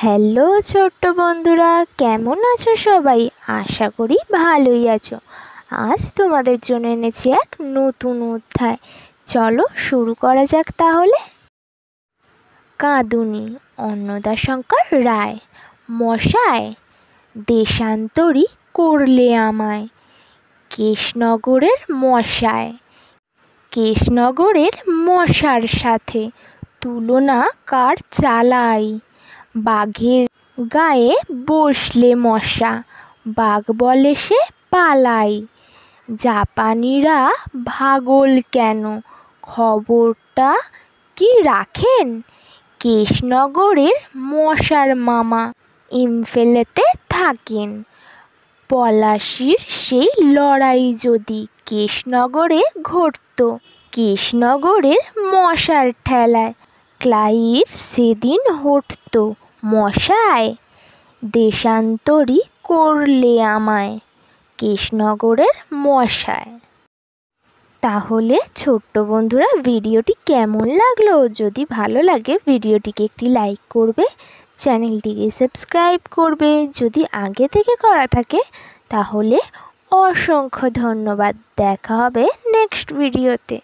Hello ছোট্ট বন্ধুরা, কেমন আছো সবাই? আশা করি ভালোই আছো। আজ তোমাদের জন্য এনেছি এক নতুন অধ্যায়। চলো শুরু করা যাক তাহলে। কাঁদুনি, অন্নদাশঙ্কর রায়। মশায়, দেশান্তরী করলে আমায়। কেশনগরের মশায়, কেশনগরের মশার সাথে তুলনা কার চালাই। বাঘের গায়ে বসলে মশা, বাঘ বলে সে পালাই। জাপানিরা ভাগল কেন, খবরটা কি রাখেন? কেশনগরের মশার মামা ইম্ফলেতে থাকেন। পলাশির সেই লড়াই যদি কেশনগরে ঘটত, কেশনগরের মশার ঠেলায় ক্লাইভ সেদিন হটত। মশায়, দেশান্তরী করলে আমায়। কেশনগরের মশায়। তাহলে ছোট্ট বন্ধুরা, ভিডিওটি কেমন লাগলো? যদি ভালো লাগে ভিডিওটিকে একটি লাইক করবে, চ্যানেলটিকে সাবস্ক্রাইব করবে। যদি আগে থেকে করা থাকে তাহলে অসংখ্য ধন্যবাদ। দেখা হবে নেক্সট ভিডিওতে।